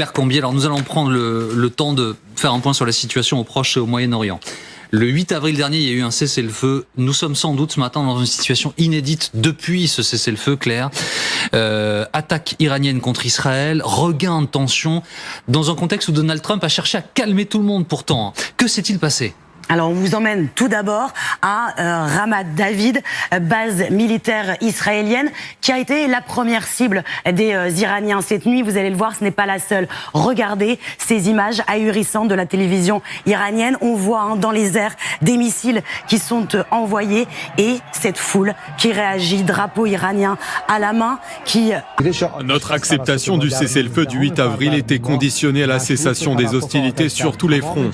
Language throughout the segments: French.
Claire Cambier, alors nous allons prendre le temps de faire un point sur la situation au Proche et au Moyen-Orient. Le 8 avril dernier, il y a eu un cessez-le-feu. Nous sommes sans doute ce matin dans une situation inédite depuis ce cessez-le-feu, Claire. Attaque iranienne contre Israël, regain de tension, dans un contexte où Donald Trump a cherché à calmer tout le monde pourtant. Que s'est-il passé ? Alors, on vous emmène tout d'abord à Ramat David, base militaire israélienne, qui a été la première cible des Iraniens cette nuit. Vous allez le voir, ce n'est pas la seule. Regardez ces images ahurissantes de la télévision iranienne. On voit dans les airs des missiles qui sont envoyés et cette foule qui réagit, drapeau iranien à la main, qui... Notre acceptation du cessez-le-feu du 8 avril était conditionnée à la cessation des hostilités sur tous les fronts.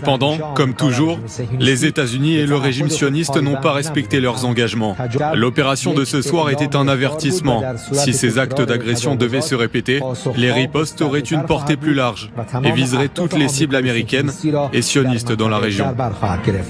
Cependant, comme toujours, les États-Unis et le régime sioniste n'ont pas respecté leurs engagements. L'opération de ce soir était un avertissement. Si ces actes d'agression devaient se répéter, les ripostes auraient une portée plus large et viseraient toutes les cibles américaines et sionistes dans la région.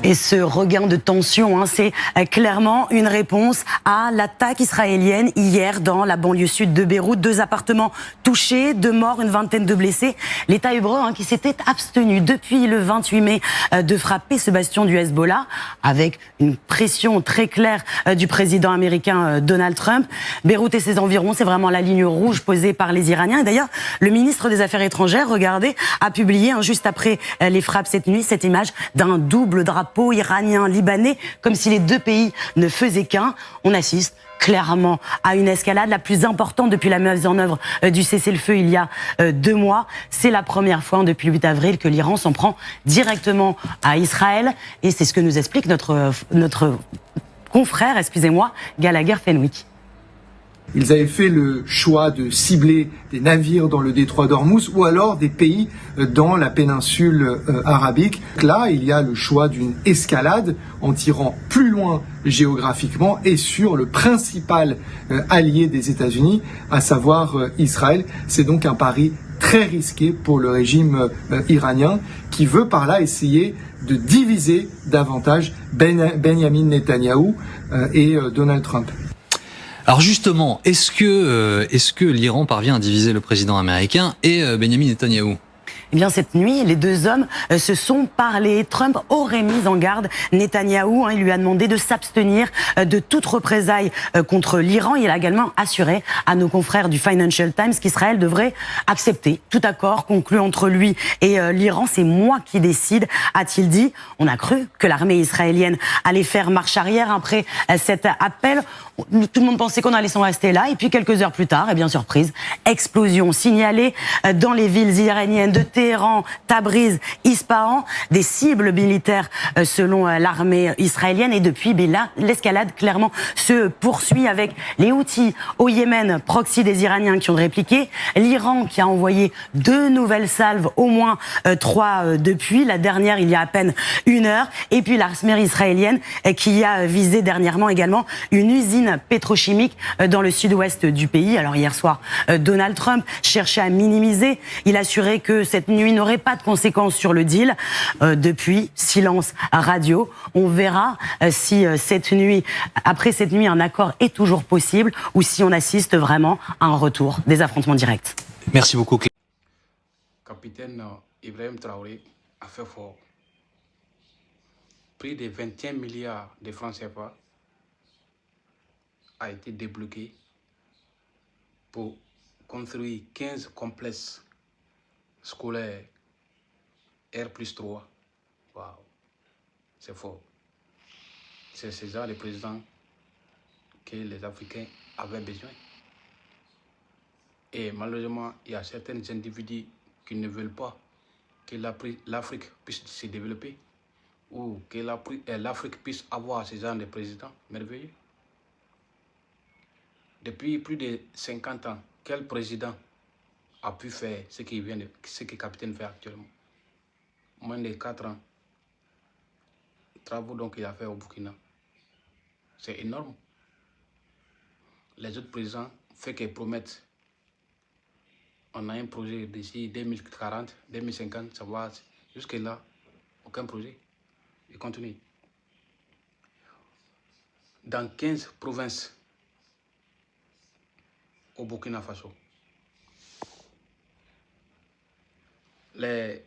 Et ce regain de tension, c'est clairement une réponse à l'attaque israélienne hier dans la banlieue sud de Beyrouth. 2 appartements touchés, 2 morts, une vingtaine de blessés. L'État hébreu qui s'était abstenu depuis le 28 mai de frapper ce bastion du Hezbollah avec une pression très claire du président américain Donald Trump. Beyrouth et ses environs, c'est vraiment la ligne rouge posée par les Iraniens. Et d'ailleurs, le ministre des Affaires étrangères, regardez, a publié juste après les frappes cette nuit, cette image d'un double drapeau iranien-libanais, comme si les 2 pays ne faisaient qu'un. On assiste clairement à une escalade la plus importante depuis la mise en œuvre du cessez-le-feu il y a 2 mois. C'est la première fois depuis le 8 avril que l'Iran s'en prend directement à Israël. Et c'est ce que nous explique notre confrère, Gallagher Fenwick. Ils avaient fait le choix de cibler des navires dans le détroit d'Ormuz ou alors des pays dans la péninsule arabique. Là, il y a le choix d'une escalade en tirant plus loin géographiquement et sur le principal allié des États-Unis, à savoir Israël. C'est donc un pari très risqué pour le régime iranien qui veut par là essayer de diviser davantage Benyamin Netanyahou et Donald Trump. Alors justement, est-ce que l'Iran parvient à diviser le président américain et Benyamin Netanyahou ? Eh bien, cette nuit, les 2 hommes se sont parlé. Trump aurait mis en garde Netanyahou. Il lui a demandé de s'abstenir de toute représailles contre l'Iran. Il a également assuré à nos confrères du Financial Times qu'Israël devrait accepter tout accord conclu entre lui et l'Iran. C'est moi qui décide, a-t-il dit. On a cru que l'armée israélienne allait faire marche arrière après cet appel. Tout le monde pensait qu'on allait s'en rester là. Et puis, quelques heures plus tard, et bien surprise, explosion signalée dans les villes iraniennes de Téhéran, Tabriz, Ispahan, des cibles militaires selon l'armée israélienne. Et depuis, l'escalade clairement se poursuit avec les Houthis au Yémen, proxy des Iraniens qui ont répliqué, l'Iran qui a envoyé 2 nouvelles salves, au moins 3 depuis, la dernière il y a à peine 1 heure, et puis l'armée israélienne qui a visé dernièrement également une usine pétrochimique dans le sud-ouest du pays. Alors hier soir, Donald Trump cherchait à minimiser, il assurait que cette nuit n'aurait pas de conséquences sur le deal. Depuis, silence radio. On verra si après cette nuit, un accord est toujours possible ou si on assiste vraiment à un retour des affrontements directs. Merci beaucoup, Claire. Capitaine Ibrahim Traoré a fait fort. Près de 21 milliards de francs CFA a été débloqué pour construire 15 complexes scolaires R+3. Waouh, c'est fort. C'est ce genre de président que les Africains avaient besoin. Et malheureusement, il y a certains individus qui ne veulent pas que l'Afrique puisse se développer ou que l'Afrique puisse avoir ce genre de président merveilleux. Depuis plus de 50 ans, quel président a pu faire ce que le capitaine fait actuellement? Moins de 4 ans. Les travaux donc qu'il a fait au Burkina. C'est énorme. Les autres présidents font qu'ils promettent. On a un projet d'ici 2040, 2050, ça va. Jusque-là, aucun projet. Il continue. Dans 15 provinces au Burkina Faso, les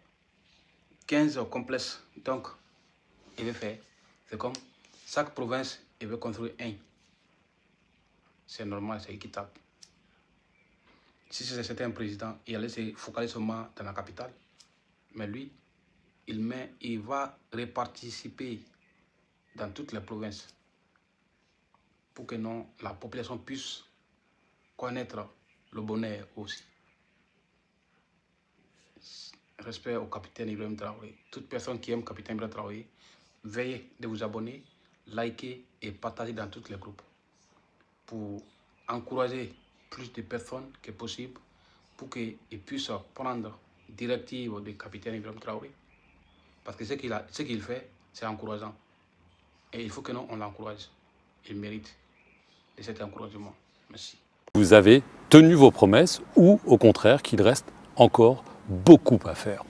15 complexes, donc, il veut faire, c'est comme chaque province, il veut construire un. C'est normal, c'est équitable. Si c'était un président, il allait se focaliser seulement dans la capitale. Mais lui, il va reparticiper dans toutes les provinces pour que la population puisse connaître le bonheur aussi. Respect au capitaine Ibrahim Traoré. Toute personne qui aime le capitaine Ibrahim Traoré, veuillez de vous abonner, liker et partager dans tous les groupes pour encourager plus de personnes que possible pour qu'ils puissent prendre directive du capitaine Ibrahim Traoré. Parce que ce qu'il fait, c'est encourageant. Et il faut que nous, on l'encourage. Il mérite de cet encouragement. Merci. Vous avez tenu vos promesses ou au contraire qu'il reste encore beaucoup à faire?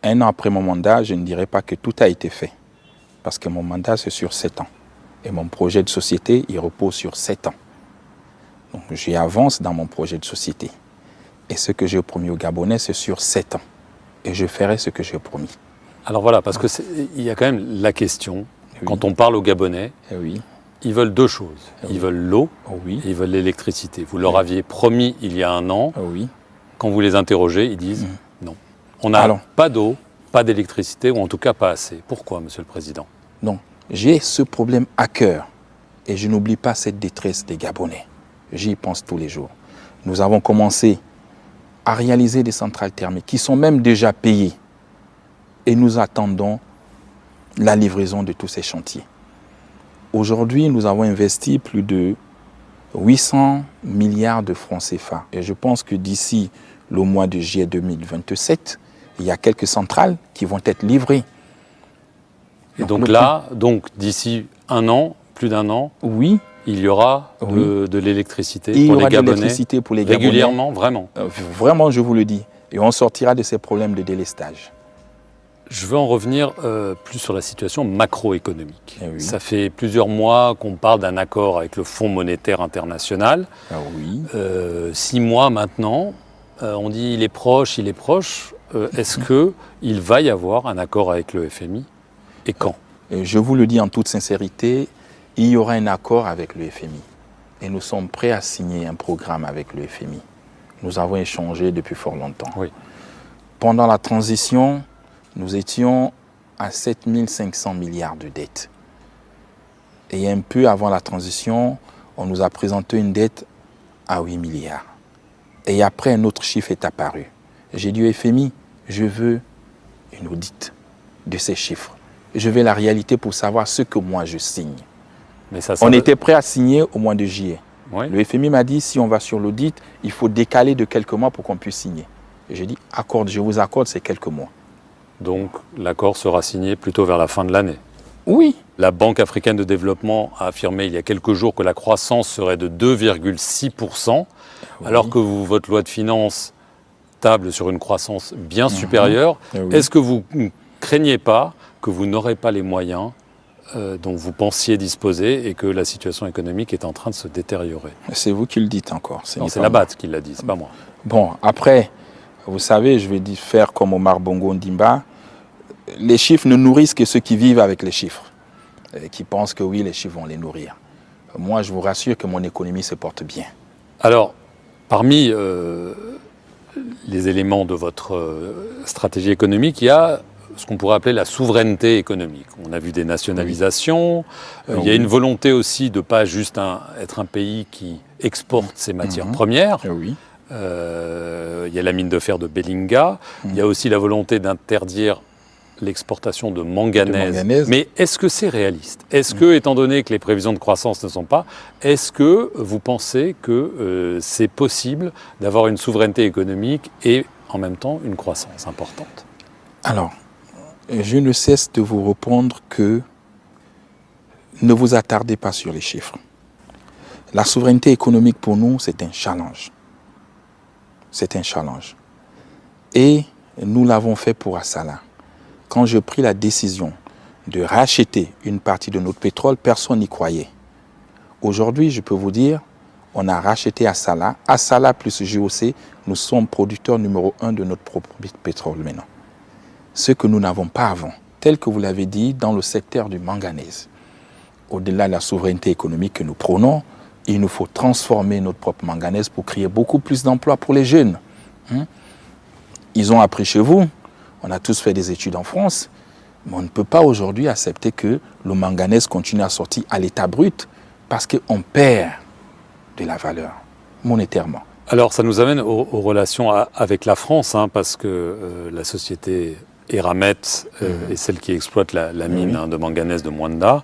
Un an après mon mandat, je ne dirais pas que tout a été fait. Parce que mon mandat, c'est sur 7 ans. Et mon projet de société, il repose sur 7 ans. Donc j'y avance dans mon projet de société. Et ce que j'ai promis aux Gabonais, c'est sur 7 ans. Et je ferai ce que j'ai promis. Alors voilà, parce qu'il y a quand même la question, oui. Quand on parle aux Gabonais, oui. Ils veulent deux choses. Oui. Ils veulent l'eau oui. et ils veulent l'électricité. Vous leur aviez promis il y a un an. Oui. Quand vous les interrogez, ils disent non. On n'a pas d'eau, pas d'électricité, ou en tout cas pas assez. Pourquoi, Monsieur le Président? Non, j'ai ce problème à cœur. Et je n'oublie pas cette détresse des Gabonais. J'y pense tous les jours. Nous avons commencé à réaliser des centrales thermiques qui sont même déjà payées. Et nous attendons la livraison de tous ces chantiers. Aujourd'hui, nous avons investi plus de 800 milliards de francs CFA. Et je pense que d'ici le mois de juillet 2027, il y a quelques centrales qui vont être livrées. Et donc là, d'ici un an, plus d'un an, oui, il y aura de l'électricité pour les Gabonais. Régulièrement, vraiment. Vraiment, je vous le dis. Et on sortira de ces problèmes de délestage. Je veux en revenir plus sur la situation macroéconomique. Ça fait plusieurs mois qu'on parle d'un accord avec le Fonds monétaire international. 6 mois maintenant, on dit il est proche. Est-ce qu'il va y avoir un accord avec le FMI et quand? Je vous le dis en toute sincérité, il y aura un accord avec le FMI. Et nous sommes prêts à signer un programme avec le FMI. Nous avons échangé depuis fort longtemps. Oui. Pendant la transition, nous étions à 7 500 milliards de dettes. Et un peu avant la transition, on nous a présenté une dette à 8 milliards. Et après, un autre chiffre est apparu. J'ai dit au FMI, je veux une audit de ces chiffres. Je veux la réalité pour savoir ce que moi je signe. Mais ça on était prêt à signer au mois de juillet. Oui. Le FMI m'a dit, si on va sur l'audit, il faut décaler de quelques mois pour qu'on puisse signer. Et j'ai dit, je vous accorde ces quelques mois. Donc l'accord sera signé plutôt vers la fin de l'année. Oui. La Banque africaine de développement a affirmé il y a quelques jours que la croissance serait de 2,6%, alors que votre loi de finances table sur une croissance bien supérieure. Est-ce que vous ne craignez pas que vous n'aurez pas les moyens dont vous pensiez disposer et que la situation économique est en train de se détériorer? C'est vous qui le dites encore. Non, c'est la BAD qui l'a dit, c'est pas moi. Bon, après, vous savez, je vais faire comme Omar Bongo Ndimba. Les chiffres ne nourrissent que ceux qui vivent avec les chiffres, qui pensent que oui, les chiffres vont les nourrir. Moi, je vous rassure que mon économie se porte bien. Alors, parmi les éléments de votre stratégie économique, il y a ce qu'on pourrait appeler la souveraineté économique. On a vu des nationalisations, il y a une volonté aussi de ne pas juste être un pays qui exporte ses matières premières. Il y a la mine de fer de Belinga, il y a aussi la volonté d'interdire l'exportation de manganèse. Mais est-ce que c'est réaliste? Est-ce que, étant donné que les prévisions de croissance ne sont pas, est-ce que vous pensez que c'est possible d'avoir une souveraineté économique et en même temps une croissance importante? Alors, je ne cesse de vous répondre que ne vous attardez pas sur les chiffres. La souveraineté économique pour nous, c'est un challenge. C'est un challenge. Et nous l'avons fait pour Assala. Quand j'ai pris la décision de racheter une partie de notre pétrole, personne n'y croyait. Aujourd'hui, je peux vous dire, on a racheté Assala. Assala plus JOC, nous sommes producteurs numéro 1 de notre propre pétrole maintenant. ce que nous n'avons pas avant, tel que vous l'avez dit, dans le secteur du manganèse. Au-delà de la souveraineté économique que nous prônons, il nous faut transformer notre propre manganèse pour créer beaucoup plus d'emplois pour les jeunes. Ils ont appris chez vous, on a tous fait des études en France, mais on ne peut pas aujourd'hui accepter que le manganèse continue à sortir à l'état brut parce qu'on perd de la valeur monétairement. Alors ça nous amène aux relations avec la France, parce que la société Eramet est celle qui exploite la mine de manganèse de Moanda.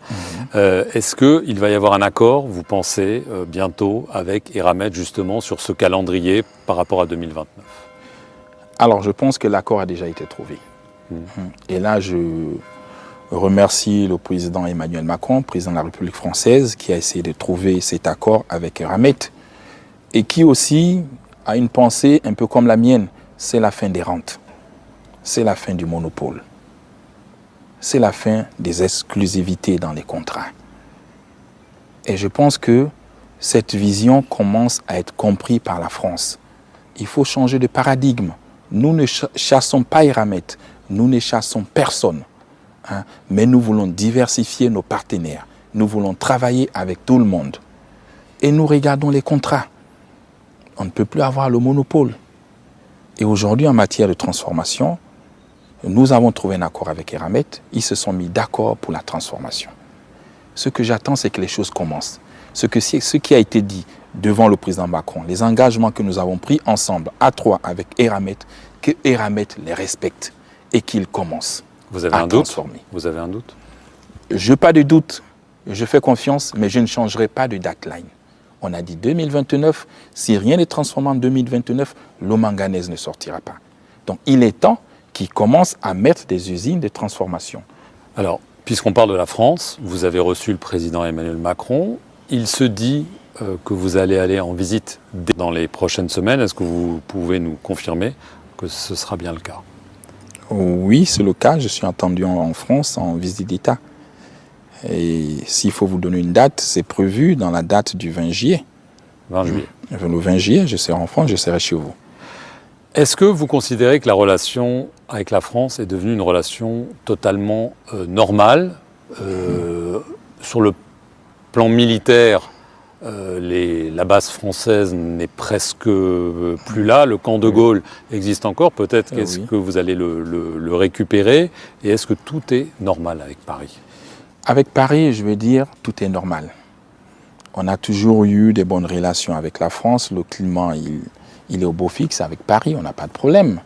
Est-ce qu'il va y avoir un accord, vous pensez, bientôt avec Eramet justement sur ce calendrier par rapport à 2029 ? Alors je pense que l'accord a déjà été trouvé. Et là je remercie le président Emmanuel Macron, président de la République française, qui a essayé de trouver cet accord avec Eramet et qui aussi a une pensée un peu comme la mienne, c'est la fin des rentes. C'est la fin du monopole. C'est la fin des exclusivités dans les contrats. Et je pense que cette vision commence à être comprise par la France. Il faut changer de paradigme. Nous ne chassons pas Eramet, nous ne chassons personne. Mais nous voulons diversifier nos partenaires. Nous voulons travailler avec tout le monde. Et nous regardons les contrats. On ne peut plus avoir le monopole. Et aujourd'hui, en matière de transformation, nous avons trouvé un accord avec Eramet. Ils se sont mis d'accord pour la transformation. Ce que j'attends, c'est que les choses commencent. Ce qui a été dit devant le président Macron, les engagements que nous avons pris ensemble, à trois, avec Eramet, que Eramet les respecte et qu'il commence à transformer. Vous avez un doute ? Je n'ai pas de doute. Je fais confiance, mais je ne changerai pas de deadline. On a dit 2029. Si rien n'est transformé en 2029, le manganèse ne sortira pas. Donc il est temps qu'ils commencent à mettre des usines de transformation. Alors, puisqu'on parle de la France, vous avez reçu le président Emmanuel Macron. Il se dit que vous allez aller en visite dans les prochaines semaines. Est-ce que vous pouvez nous confirmer que ce sera bien le cas ? Oui, c'est le cas. Je suis attendu en France en visite d'État. Et s'il faut vous donner une date, c'est prévu dans la date du 20 juillet. 20 juillet. Le 20 juillet, je serai en France, je serai chez vous. Est-ce que vous considérez que la relation avec la France est devenue une relation totalement normale ? Sur le plan militaire, la base française n'est presque plus là. Le camp de Gaulle existe encore. Peut-être qu'est-ce que vous allez le récupérer ? Et est-ce que tout est normal avec Paris ? Avec Paris, je veux dire, tout est normal. On a toujours eu des bonnes relations avec la France. Le climat, il est au beau fixe. Avec Paris, on n'a pas de problème.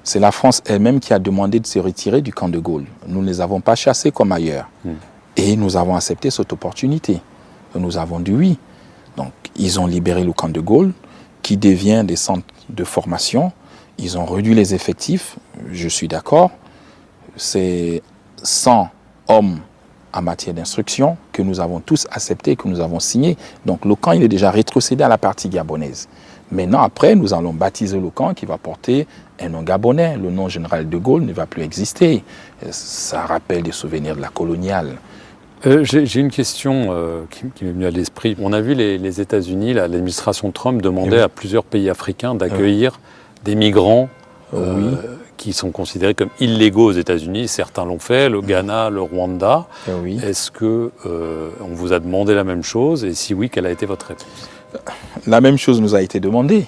C'est la France elle-même qui a demandé de se retirer du camp de Gaulle. Nous ne les avons pas chassés comme ailleurs. Et nous avons accepté cette opportunité. Nous avons dit oui. Donc, ils ont libéré le camp de Gaulle, qui devient des centres de formation. Ils ont réduit les effectifs. Je suis d'accord. C'est 100 hommes en matière d'instruction que nous avons tous acceptés, que nous avons signés. Donc, le camp, il est déjà rétrocédé à la partie gabonaise. Maintenant, après, nous allons baptiser le camp qui va porter un nom gabonais. Le nom général de Gaulle ne va plus exister. Ça rappelle des souvenirs de la coloniale. J'ai une question qui m'est venue à l'esprit. On a vu les États-Unis, l'administration Trump demandait à plusieurs pays africains d'accueillir des migrants qui sont considérés comme illégaux aux États-Unis. Certains l'ont fait, le Ghana, le Rwanda. Est-ce que on vous a demandé la même chose? Et si oui, quelle a été votre réponse? La même chose nous a été demandée.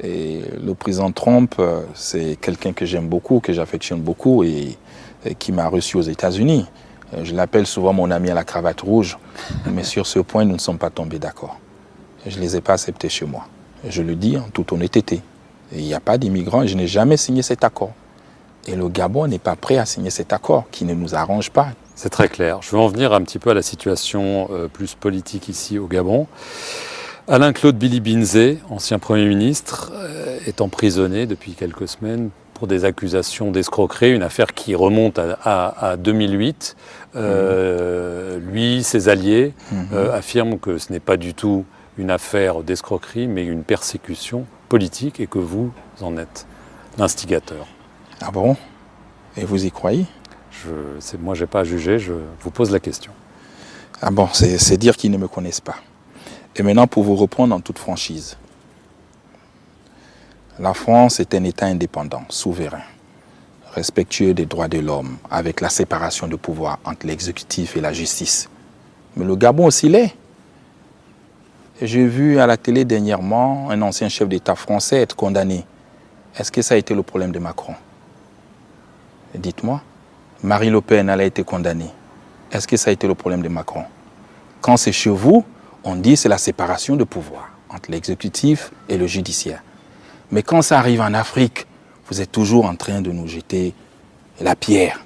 Et le président Trump, c'est quelqu'un que j'aime beaucoup, que j'affectionne beaucoup et qui m'a reçu aux États-Unis. Je l'appelle souvent mon ami à la cravate rouge, mais sur ce point, nous ne sommes pas tombés d'accord. Je ne les ai pas acceptés chez moi. Je le dis en toute honnêteté. Il n'y a pas d'immigrants et je n'ai jamais signé cet accord. Et le Gabon n'est pas prêt à signer cet accord qui ne nous arrange pas. C'est très clair. Je vais en venir un petit peu à la situation plus politique ici au Gabon. Alain-Claude Billy-Binzé, ancien Premier ministre, est emprisonné depuis quelques semaines pour des accusations d'escroquerie, une affaire qui remonte à 2008. Lui, ses alliés affirment que ce n'est pas du tout une affaire d'escroquerie, mais une persécution politique et que vous en êtes l'instigateur. Ah bon? Et vous y croyez? Moi, je n'ai pas à juger, je vous pose la question. Ah bon, c'est dire qu'ils ne me connaissent pas. Et maintenant, pour vous reprendre en toute franchise, la France est un État indépendant, souverain, respectueux des droits de l'homme, avec la séparation de pouvoir entre l'exécutif et la justice. Mais le Gabon aussi l'est. J'ai vu à la télé dernièrement un ancien chef d'État français être condamné. Est-ce que ça a été le problème de Macron? Dites-moi. Marine Le Pen, elle a été condamnée. Est-ce que ça a été le problème de Macron? Quand c'est chez vous, on dit que c'est la séparation de pouvoir entre l'exécutif et le judiciaire. Mais quand ça arrive en Afrique, vous êtes toujours en train de nous jeter la pierre.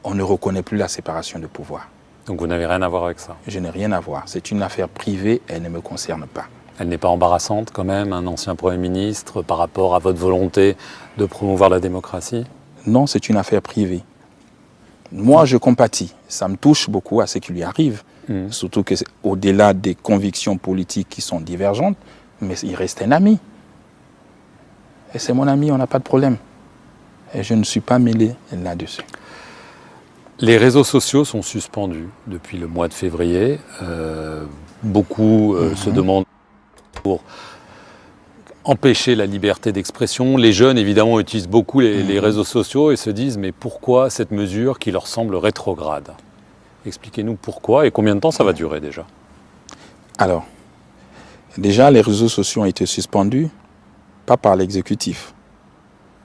On ne reconnaît plus la séparation de pouvoir. Donc vous n'avez rien à voir avec ça? Je n'ai rien à voir. C'est une affaire privée, elle ne me concerne pas. Elle n'est pas embarrassante quand même, un ancien Premier ministre, par rapport à votre volonté de promouvoir la démocratie? Non, c'est une affaire privée. Moi, je compatis. Ça me touche beaucoup à ce qui lui arrive. Surtout qu'au-delà des convictions politiques qui sont divergentes, mais il reste un ami. Et c'est mon ami, on n'a pas de problème. Et je ne suis pas mêlé là-dessus. Les réseaux sociaux sont suspendus depuis le mois de février. Beaucoup se demandent pour empêcher la liberté d'expression. Les jeunes, évidemment, utilisent beaucoup les réseaux sociaux et se disent « mais pourquoi cette mesure qui leur semble rétrograde ?» Expliquez-nous pourquoi et combien de temps ça va durer déjà? Alors, déjà, les réseaux sociaux ont été suspendus, pas par l'exécutif.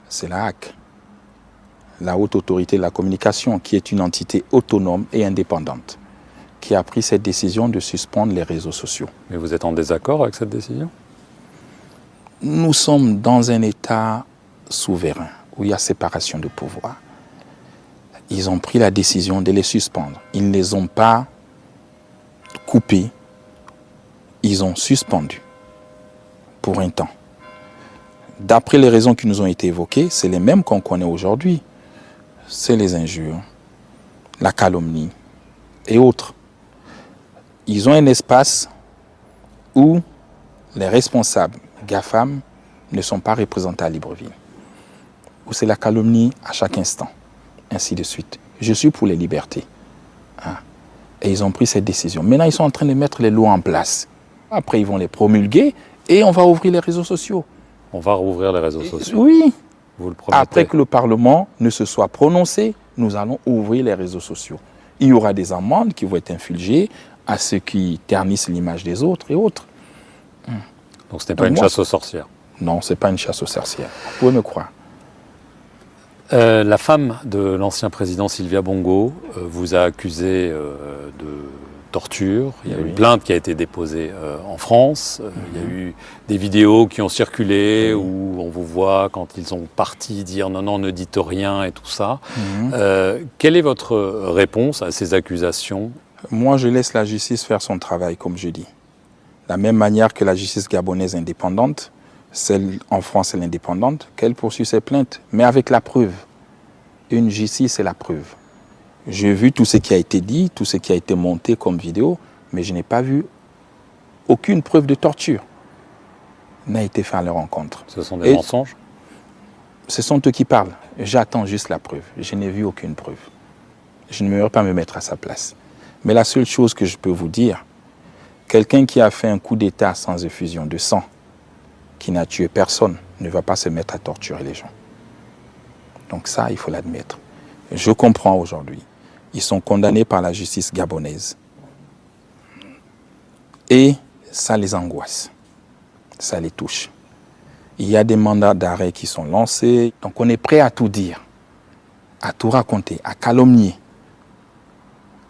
C'est la HAC, la Haute Autorité de la Communication, qui est une entité autonome et indépendante, qui a pris cette décision de suspendre les réseaux sociaux. Mais vous êtes en désaccord avec cette décision? Nous sommes dans un État souverain, où il y a séparation de pouvoir. Ils ont pris la décision de les suspendre. Ils ne les ont pas coupés, ils ont suspendu pour un temps. D'après les raisons qui nous ont été évoquées, c'est les mêmes qu'on connaît aujourd'hui. C'est les injures, la calomnie et autres. Ils ont un espace où les responsables GAFAM ne sont pas représentés à Libreville, où c'est la calomnie à chaque instant, ainsi de suite. Je suis pour les libertés. Et ils ont pris cette décision. Maintenant, ils sont en train de mettre les lois en place. Après, ils vont les promulguer et on va ouvrir les réseaux sociaux. On va rouvrir les réseaux sociaux? Oui. Vous le promettez? Après que le Parlement ne se soit prononcé, nous allons ouvrir les réseaux sociaux. Il y aura des amendes qui vont être infligées à ceux qui ternissent l'image des autres et autres. Donc ce n'est pas une chasse aux sorcières? Non, ce n'est pas une chasse aux sorcières. Vous pouvez me croire. La femme de l'ancien président Sylvia Bongo vous a accusé de torture. Il y a une plainte qui a été déposée en France. Il y a eu des vidéos qui ont circulé où on vous voit quand ils ont parti dire non, non, ne dites rien et tout ça. Quelle est votre réponse à ces accusations? Moi, je laisse la justice faire son travail, comme je dis. De la même manière que la justice gabonaise est indépendante, celle en France est indépendante, qu'elle poursuit ses plaintes, mais avec la preuve. Une justice, c'est la preuve. J'ai vu tout ce qui a été dit, tout ce qui a été monté comme vidéo, mais je n'ai pas vu aucune preuve de torture n'a été faite à leur rencontre. Ce sont des mensonges? Ce sont eux qui parlent. J'attends juste la preuve. Je n'ai vu aucune preuve. Je ne me pas me mettre à sa place. Mais la seule chose que je peux vous dire, quelqu'un qui a fait un coup d'État sans effusion de sang, qui n'a tué personne, ne va pas se mettre à torturer les gens. Donc ça, il faut l'admettre. Je comprends aujourd'hui. Ils sont condamnés par la justice gabonaise. Et ça les angoisse. Ça les touche. Il y a des mandats d'arrêt qui sont lancés. Donc on est prêt à tout dire, à tout raconter, à calomnier,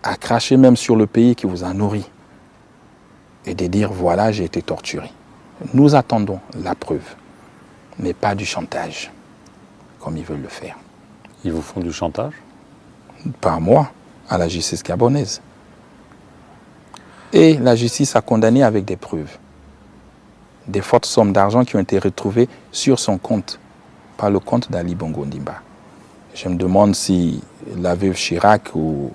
à cracher même sur le pays qui vous a nourri. Et de dire, voilà, j'ai été torturé. Nous attendons la preuve, mais pas du chantage, comme ils veulent le faire. Ils vous font du chantage? Par moi, à la justice gabonaise. Et la justice a condamné avec des preuves. Des fortes sommes d'argent qui ont été retrouvées sur son compte, par le compte d'Ali Bongo Ondimba. Je me demande si la veuve Chirac ou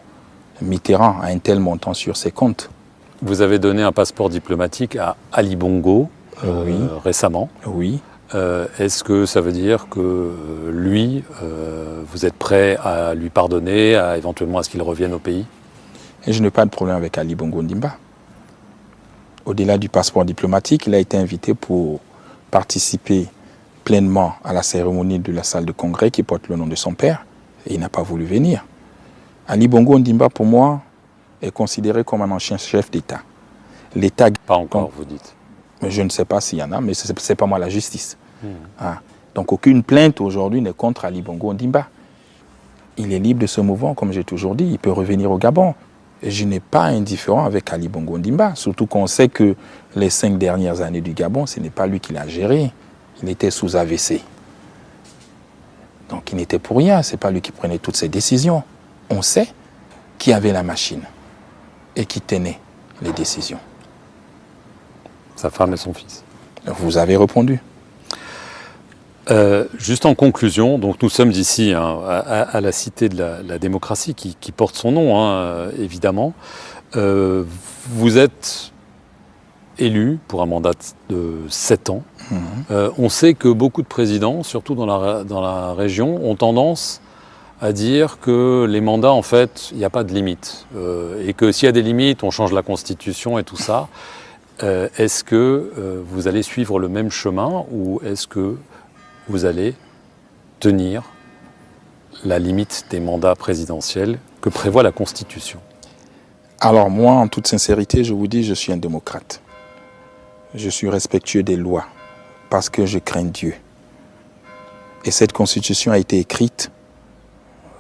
Mitterrand a un tel montant sur ses comptes. Vous avez donné un passeport diplomatique à Ali Bongo récemment. Oui. Est-ce que ça veut dire que lui, vous êtes prêt à lui pardonner, éventuellement à ce qu'il revienne au pays? Et je n'ai pas de problème avec Ali Bongo Ondimba. Au-delà du passeport diplomatique, il a été invité pour participer pleinement à la cérémonie de la salle de congrès qui porte le nom de son père. Et il n'a pas voulu venir. Ali Bongo Ondimba, pour moi, est considéré comme un ancien chef d'État. L'État... Pas encore, vous dites. Mais je ne sais pas s'il y en a, mais ce n'est pas moi la justice. Ah. Donc aucune plainte aujourd'hui n'est contre Ali Bongo Ondimba. Il est libre de se mouvoir, comme j'ai toujours dit. Il peut revenir au Gabon. Et je n'ai pas indifférent avec Ali Bongo Ondimba. Surtout qu'on sait que les 5 dernières années du Gabon, ce n'est pas lui qui l'a géré. Il était sous AVC. Donc il n'était pour rien. Ce n'est pas lui qui prenait toutes ces décisions. On sait qui avait la machine et qui tenait les décisions. Sa femme et son fils. Vous avez répondu. Juste en conclusion, donc nous sommes ici à la Cité de la démocratie qui porte son nom, évidemment. Vous êtes élu pour un mandat de 7 ans. On sait que beaucoup de présidents, surtout dans la région, ont tendance à dire que les mandats, en fait, il n'y a pas de limite. Et que s'il y a des limites, on change la Constitution et tout ça. Est-ce que vous allez suivre le même chemin ou est-ce que vous allez tenir la limite des mandats présidentiels que prévoit la Constitution? Alors moi, en toute sincérité, je vous dis, je suis un démocrate. Je suis respectueux des lois parce que je crains Dieu. Et cette Constitution a été écrite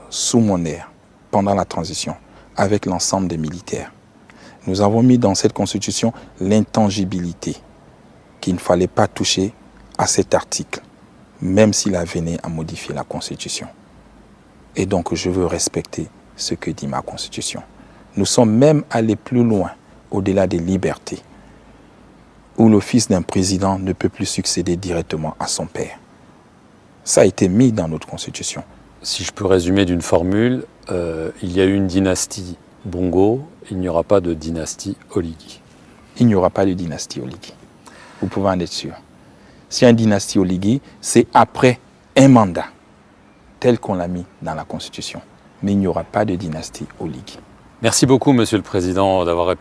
sous mon ère, pendant la transition, avec l'ensemble des militaires. Nous avons mis dans cette Constitution l'intangibilité, qu'il ne fallait pas toucher à cet article, même s'il venait à modifier la Constitution. Et donc je veux respecter ce que dit ma Constitution. Nous sommes même allés plus loin, au-delà des libertés, où le fils d'un président ne peut plus succéder directement à son père. Ça a été mis dans notre Constitution. Si je peux résumer d'une formule, il y a eu une dynastie Bongo, il n'y aura pas de dynastie Oligui. Il n'y aura pas de dynastie Oligui. Vous pouvez en être sûr. Si une dynastie Oligui, c'est après un mandat, tel qu'on l'a mis dans la Constitution. Mais il n'y aura pas de dynastie Oligui. Merci beaucoup, Monsieur le Président, d'avoir répondu.